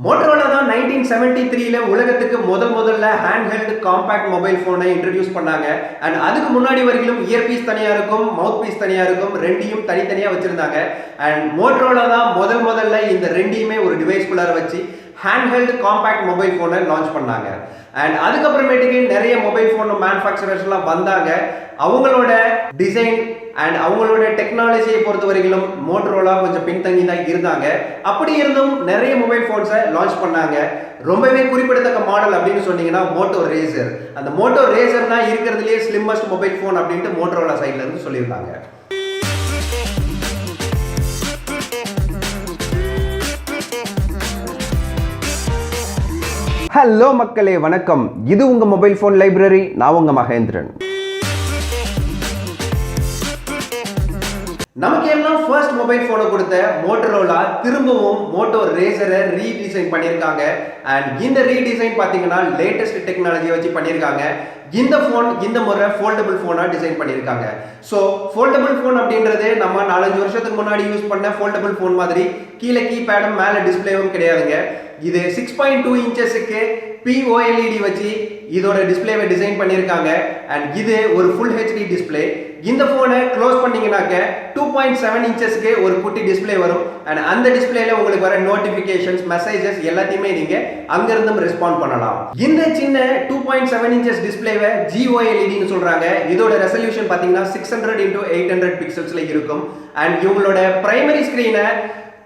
Motorola தான் 1973ல உலகத்துக்கு முதல்ல ஹேண்ட்ஹெல்ட் காம்பாக்ட் மொபைல் போனை இன்ட்ரோடியூஸ் பண்ணாங்க. அண்ட் அதுக்கு முன்னாடி வரைக்கும் இயர் பீஸ் தனியா இருக்கும், மவுத் பீஸ் தனியா இருக்கும், ரெண்டையும் தனித்தனியா வச்சிருந்தாங்க. அண்ட் Motorola தான் முதல்ல இந்த ரெண்டையுமே ஒரு டிவைஸ் குள்ளார வச்சு ஹேண்ட்ஹெல்ட் காம்பாக்ட் மொபைல் போனை லான்ச் பண்ணாங்க. அண்ட் அதுக்கப்புறமேட்டுக்கு நிறைய மொபைல் போன் மேனுஃபேக்சரர்ஸ் எல்லாம் வந்தாங்க. அவங்களோட டிசைன் அண்ட் அவங்களோட டெக்னாலஜியை பொறுத்த வரைக்கும் மோட்டரோலா கொஞ்சம் பின்தங்கி தான் இருந்தாங்க. அப்படி இருந்தும் நிறைய மொபைல் போன்ஸை லான்ச் பண்ணாங்க. ரொம்பவே குறிப்பிடத்தக்க மாடல் அப்படின்னு சொன்னீங்கன்னா மோட்டோ ரேசர். அந்த மோட்டோ ரேசர் தான் இருக்கிறதுலேயே ஸ்லிம்மஸ்ட் மொபைல் போன் அப்படின்ட்டு மோட்டரோலா சைட்ல இருந்து சொல்லியிருந்தாங்க. ஹலோ மக்களே, வணக்கம். இது உங்க மொபைல் போன் லைப்ரரி. நான் உங்க மகேந்திரன். நமக்கு எல்லாம் ஃபர்ஸ்ட் மொபைல் போனை கொடுத்த மோட்டரோலா திரும்பவும் மோட்டோ ரேசரை ரீடிசைன் பண்ணியிருக்காங்க. அண்ட் இந்த ரீடிசைன் பார்த்தீங்கன்னா லேட்டஸ்ட் டெக்னாலஜி வச்சு பண்ணியிருக்காங்க. இந்த ஃபோன் இந்த முறை ஃபோல்டபுள் ஃபோனாக டிசைன் பண்ணியிருக்காங்க. ஸோ ஃபோல்டபுள் ஃபோன் அப்படின்றது நம்ம 4-5 வருஷத்துக்கு முன்னாடி யூஸ் பண்ண ஃபோல்டபுள் ஃபோன் மாதிரி கீழே கீபேடும் மேலே டிஸ்பிளேவும் கிடையாதுங்க. இது 6.2 இன்ச்சஸுக்கு POLED வச்சு இதோட டிஸ்பிளேவை டிசைன் பண்ணியிருக்காங்க. அண்ட் இது ஒரு ஃபுல் ஹெச்டி டிஸ்பிளே. இந்த ஃபோனை க்ளோஸ் பண்ணீங்கன்னாக்க 2.7 இன்ச்சஸ்க்கு ஒரு குட்டி டிஸ்பிளே வரும். அண்ட் அந்த டிஸ்பிளேல உங்களுக்கு வர நோட்டிஃபிகேஷன்ஸ், மெசேஜஸ் எல்லாத்தையுமே நீங்க அங்கிருந்தும் ரெஸ்பாண்ட் பண்ணலாம். இந்த சின்ன 2.7 இன்ச்சஸ் டிஸ்பிளேவை GOLEDன்னு சொல்றாங்க. இதோட ரெசல்யூஷன் பார்த்தீங்கன்னா 600x800 பிக்சல்ஸ்ல இருக்கும். அண்ட் இவங்களோட பிரைமரி ஸ்கிரீனை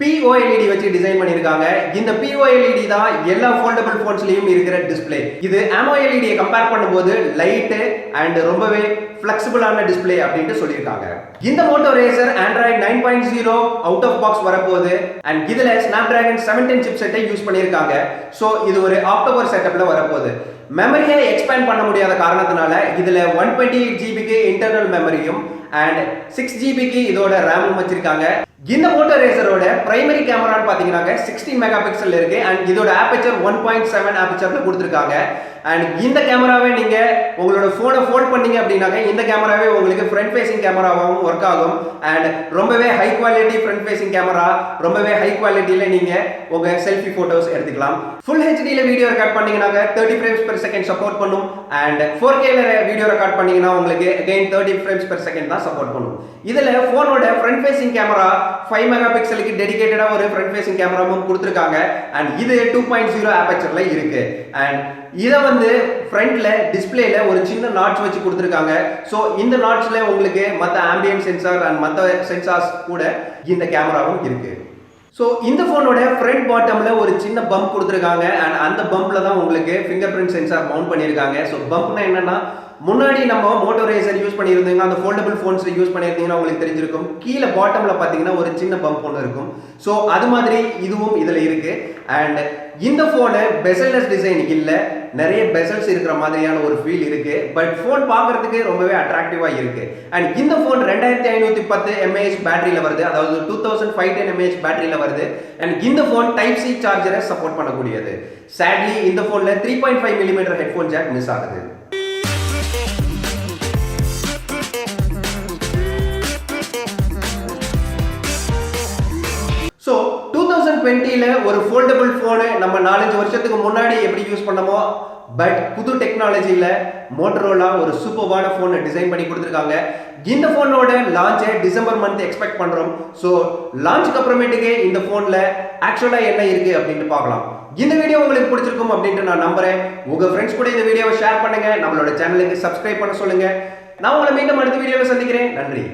POLED வச்சு டிசைன் பண்ணியிருக்காங்க. இந்த POLED தான் எல்லா ஃபோல்டபிள் போன்ஸ்லயும் இருக்கிற டிஸ்பிளே. இது AMOLED கம்பேர் பண்ணும்போது லைட் அண்ட் ரொம்பவே ஃபிளெக்சிபிளான டிஸ்பிளே அப்படின்ட்டு சொல்லியிருக்காங்க. இந்த Moto Razr Android 9.0 out of box வரப்போகுது. அண்ட் இதுல Snapdragon 710 சிப்செட்டை யூஸ் பண்ணியிருக்காங்க. ஸோ இது ஒரு ஆக்டோபர் செட்டப்ல வரப்போகுது. மெமரியை எக்ஸ்பேண்ட் பண்ண முடியாத காரணத்தினால இதுல 128 ஜிபிக்கு இன்டர்னல் மெமரியும் அண்ட் 6 ஜிபிக்கு இதோட ரேமும் வச்சிருக்காங்க. இந்த மோட்டோ ரேசரோட பிரைமரி கேமரான்னு பாத்தீங்கன்னா 16 மெகா பிக்சல் இருக்கு. அண்ட் இதோட ஆபர்ச்சர் 1.7 ஆபர்ச்சர்ல கொடுத்திருக்காங்க. அண்ட் இந்த கேமராவை நீங்க உங்களோட போனை ஃபோல்ட் பண்ணீங்க அப்படின்னாக்க இந்த கேமராவே உங்களுக்கு ஃப்ரண்ட் ஃபேசிங் கேமராவாகவும் ஒர்க் ஆகும். அண்ட் ரொம்பவே high quality front facing camera, ரொம்பவே ஹை குவாலிட்டியில நீங்க உங்க செல்ஃபி போட்டோஸ் எடுத்துக்கலாம். ஃபுல் ஹெச்டில வீடியோ ரெக்கார்ட் பண்ணீங்கன்னாக்க 30 frames per second சப்போர்ட் பண்ணும். அண்ட் 4K வீடியோ ரெக்கார்ட் பண்ணீங்கன்னா உங்களுக்கு again 30 frames per second தான் சப்போர்ட் பண்ணும். இதுல போனோட ஃப்ரண்ட் ஃபேசிங் கேமரா 5 மெகா பிக்சலுக்கு டெடிகேட்டடா ஒரு ஃப்ரண்ட் ஃபேசிங் கேமராவும் கொடுத்திருக்காங்க. அண்ட் இது 2.0 ஆபர்ச்சர்ல இருக்கு. அண்ட் இத வந்து ஃப்ரண்ட்ல டிஸ்பிளேல ஒரு சின்ன நாட்ச் வச்சு கொடுத்திருக்காங்க. சோ இந்த நாட்ச்ல உங்களுக்கு மத்த ஆம்பியன்ட் சென்சார் அண்ட் மத்த சென்சார்ஸ் கூட இந்த கேமராவும் இருக்கு. ஸோ இந்த ஃபோனோட ஃப்ரண்ட் பாட்டம்ல ஒரு சின்ன பம்ப் கொடுத்துருக்காங்க. அண்ட் அந்த பம்ப்ல தான் உங்களுக்கு ஃபிங்கர் பிரிண்ட் சென்சார் மவுண்ட் பண்ணியிருக்காங்க. ஸோ பம்ப்னா என்னன்னா, முன்னாடி நம்ம மோட்டோ ரேசர் யூஸ் பண்ணியிருந்தீங்க, அந்த ஃபோல்டபிள் ஃபோன்ஸ் யூஸ் பண்ணியிருந்தீங்கன்னா உங்களுக்கு தெரிஞ்சிருக்கும், கீழே பாட்டம்ல பார்த்தீங்கன்னா ஒரு சின்ன பம்ப் ஒன்று இருக்கும். ஸோ அது மாதிரி இதுவும் இதில் இருக்கு. அண்ட் இந்த ஃபோனு பெசல்லெஸ் டிசைன் இல்லை, நிறைய பெசல்ஸ் இருக்கிற மாதிரியான ஒரு ஃபீல் இருக்கு. பட் ஃபோன் பார்க்கறதுக்கு ரொம்பவே அட்ராக்டிவாக இருக்கு. அண்ட் இந்த ஃபோன் 2510 mAh பேட்டரியில் வருது, அதாவது 2510 mAh பேட்டரியில் வருது. அண்ட் இந்த ஃபோன் டைப் சி சார்ஜரை சப்போர்ட் பண்ணக்கூடியது. சேட்லி இந்த ஃபோனில் 3.5 mm ஹெட்ஃபோன் ஜாக் மிஸ் ஆகுது. ஸோ 2020ல ஒரு ஃபோல்டபிள் ஃபோனு நம்ம 4-5 வருஷத்துக்கு முன்னாடி எப்படி யூஸ் பண்ணமோ, பட் புது டெக்னாலஜியில் மோட்டரோலா ஒரு சூப்பர்வான ஃபோனை டிசைன் பண்ணி கொடுத்துருக்காங்க. இந்த ஃபோனோட லான்ச்சை டிசம்பர் மந்த் எக்ஸ்பெக்ட் பண்ணுறோம். ஸோ லான்ச்சுக்கு அப்புறமேட்டுக்கு இந்த ஃபோனில் ஆக்சுவலாக என்ன இருக்குது அப்படின்ட்டு பார்க்கலாம். இந்த வீடியோ உங்களுக்கு பிடிச்சிருக்கும் அப்படின்ட்டு நான் நம்புறேன். உங்கள் ஃப்ரெண்ட்ஸ் கூட இந்த வீடியோவை ஷேர் பண்ணுங்க, நம்மளோட சேனலுக்கு சப்ஸ்கிரைப் பண்ண சொல்லுங்க. நான் உங்களை மீண்டும் அடுத்த வீடியோவில் சந்திக்கிறேன். நன்றி.